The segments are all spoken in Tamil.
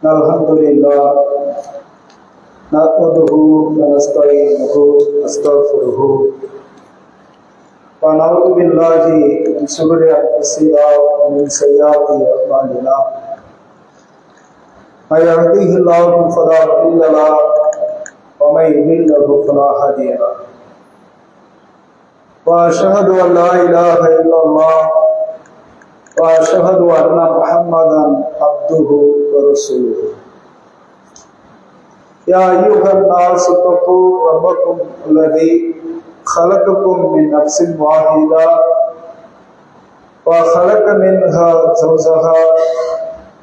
Alhamdulillah, nahmaduhu wa nasta'inuhu wa nastaghfiruhu wa na'udzu billahi min shururi anfusina wa min sayyiati a'malina. May yahdihillahu fala mudilla lahu wa may yudlil fala hadiya lahu. Wa ashhadu an la ilaha illallah wa ashhadu anna Muhammadan abduhu wa rasuluhu. Ya ayyuhan nas ittaqu rabbakum alladhi khalaqakum min nafsin wahidah wa khalaqa minha zawjaha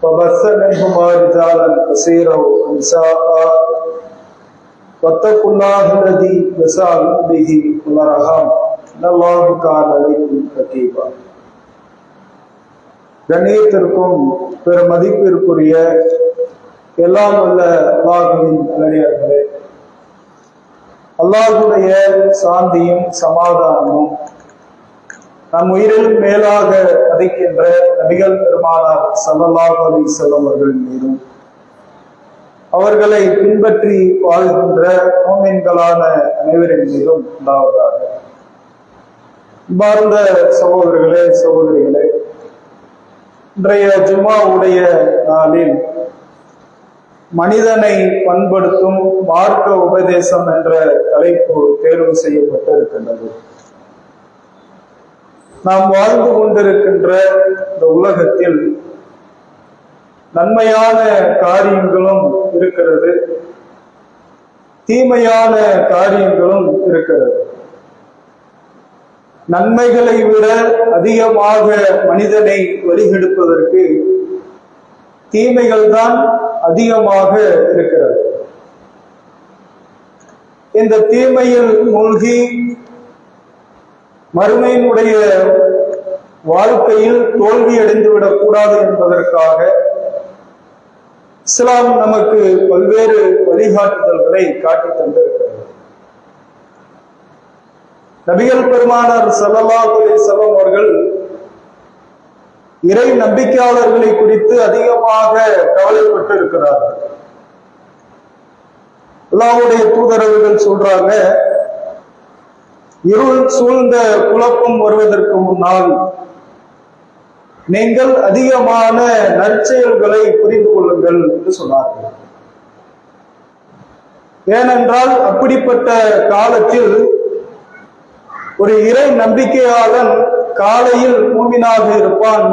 wa batha minhuma rijalan kaseeran wa nisaa wattaqullaha alladhi tasaaluna bihi wal arham innallaha kana alaykum raqiba. கண்ணியத்திற்கும் பெருமதிப்பிற்குரிய எல்லாம் வல்ல அல்லாஹ்வின் நல்லடியார்களே, அல்லாஹ்வுடைய சாந்தியும் சமாதானமும் நம் உயிரில் மேலாக மதிக்கின்ற நபிகள் பெருமானார் ஸல்லல்லாஹு அலைஹி வஸல்லம் அவர்கள் மீதும் அவர்களை பின்பற்றி வாழ்கின்ற முஃமின்களான அனைவரின் மீதும் உண்டாவதாக. அன்பார்ந்த சகோதரர்களே, சகோதரிகளே, இன்றைய ஜும்மாவுடைய நாளில் மனிதனை பண்படுத்தும் மார்க்க உபதேசம் என்ற தலைப்பு தேர்வு செய்யப்பட்டிருக்கின்றது. நாம் வாழ்ந்து கொண்டிருக்கின்ற இந்த உலகத்தில் நன்மையான காரியங்களும் இருக்கிறது, தீமையான காரியங்களும் இருக்கிறது. நன்மைகளை விட அதிகமாக மனிதனை வழிகெடுப்பதற்கு தீமைகள் தான் அதிகமாக இருக்கிறது. இந்த தீமையில் மூழ்கி மறுமையினுடைய வாழ்க்கையில் தோல்வி அடைந்துவிடக் கூடாது என்பதற்காக இஸ்லாம் நமக்கு பல்வேறு வழிகாட்டுதல்களை காட்டித் தந்திருக்கிறது. நபிகள் பெருமானார் ஸல்லல்லாஹு அலைஹி வஸல்லம் அவர்கள் இறை நம்பிக்கையாளர்களை குறித்து அதிகமாக கவலைப்பட்டு இருக்கிறார்கள். அல்லாஹ்வுடைய தூதரவர்கள் சொல்றாங்க, இருள் சூழ்ந்த குழப்பம் வருவதற்கு முன்னால் நீங்கள் அதிகமான நற்செயல்களை புரிந்து கொள்ளுங்கள் என்று சொன்னார்கள். ஏனென்றால் அப்படிப்பட்ட காலத்தில் ஒரு இறை நம்பிக்கையாளன் காலையில் மூமினாக இருப்பான்,